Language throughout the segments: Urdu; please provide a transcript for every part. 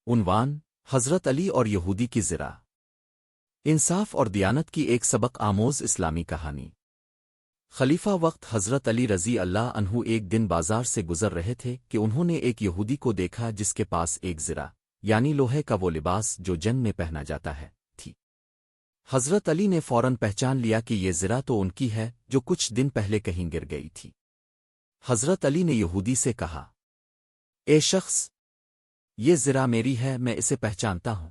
عنوان: حضرت علی اور یہودی کی ذرا، انصاف اور دیانت کی ایک سبق آموز اسلامی کہانی۔ خلیفہ وقت حضرت علی رضی اللہ عنہ ایک دن بازار سے گزر رہے تھے کہ انہوں نے ایک یہودی کو دیکھا جس کے پاس ایک ذرا یعنی لوہے کا وہ لباس جو جنگ میں پہنا جاتا ہے تھی۔ حضرت علی نے فوراً پہچان لیا کہ یہ ذرا تو ان کی ہے جو کچھ دن پہلے کہیں گر گئی تھی۔ حضرت علی نے یہودی سے کہا، اے شخص، یہ ذرا میری ہے، میں اسے پہچانتا ہوں،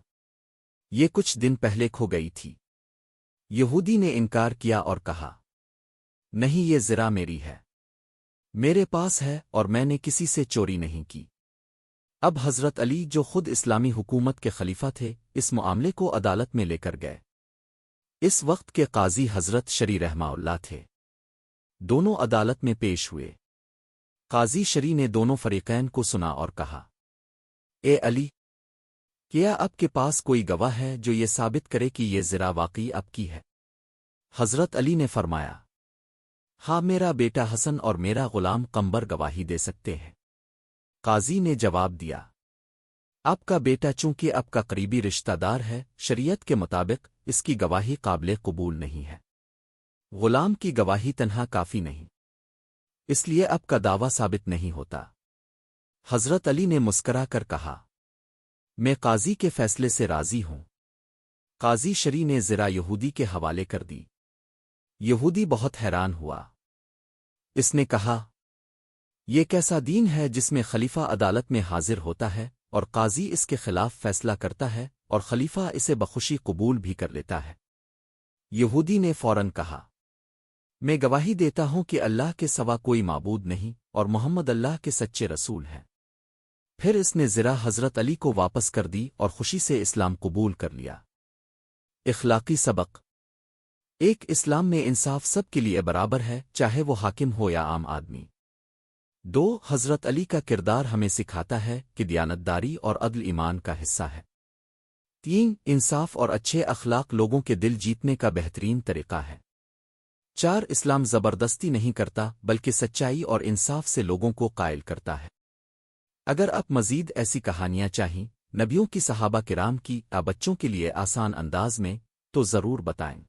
یہ کچھ دن پہلے کھو گئی تھی۔ یہودی نے انکار کیا اور کہا، نہیں، یہ ذرا میری ہے، میرے پاس ہے اور میں نے کسی سے چوری نہیں کی۔ اب حضرت علی جو خود اسلامی حکومت کے خلیفہ تھے اس معاملے کو عدالت میں لے کر گئے۔ اس وقت کے قاضی حضرت شری رحمہ اللہ تھے۔ دونوں عدالت میں پیش ہوئے۔ قاضی شری نے دونوں فریقین کو سنا اور کہا، اے علی، کیا آپ کے پاس کوئی گواہ ہے جو یہ ثابت کرے کہ یہ ذرا واقعی آپ کی ہے؟ حضرت علی نے فرمایا، ہاں، میرا بیٹا حسن اور میرا غلام قمبر گواہی دے سکتے ہیں۔ قاضی نے جواب دیا، آپ کا بیٹا چونکہ آپ کا قریبی رشتہ دار ہے، شریعت کے مطابق اس کی گواہی قابل قبول نہیں ہے۔ غلام کی گواہی تنہا کافی نہیں، اس لیے آپ کا دعویٰ ثابت نہیں ہوتا۔ حضرت علی نے مسکرا کر کہا، میں قاضی کے فیصلے سے راضی ہوں۔ قاضی شری نے ذرا یہودی کے حوالے کر دی۔ یہودی بہت حیران ہوا۔ اس نے کہا، یہ کیسا دین ہے جس میں خلیفہ عدالت میں حاضر ہوتا ہے اور قاضی اس کے خلاف فیصلہ کرتا ہے اور خلیفہ اسے بخوشی قبول بھی کر لیتا ہے؟ یہودی نے فوراً کہا، میں گواہی دیتا ہوں کہ اللہ کے سوا کوئی معبود نہیں اور محمد اللہ کے سچے رسول ہیں۔ پھر اس نے ذرا حضرت علی کو واپس کر دی اور خوشی سے اسلام قبول کر لیا۔ اخلاقی سبق: ایک، اسلام میں انصاف سب کے لیے برابر ہے، چاہے وہ حاکم ہو یا عام آدمی۔ دو، حضرت علی کا کردار ہمیں سکھاتا ہے کہ دیانتداری اور عدل ایمان کا حصہ ہے۔ تین، انصاف اور اچھے اخلاق لوگوں کے دل جیتنے کا بہترین طریقہ ہے۔ چار، اسلام زبردستی نہیں کرتا بلکہ سچائی اور انصاف سے لوگوں کو قائل کرتا ہے۔ اگر آپ مزید ایسی کہانیاں چاہیں، نبیوں کی، صحابہ کرام کی یا بچوں کے لیے آسان انداز میں، تو ضرور بتائیں۔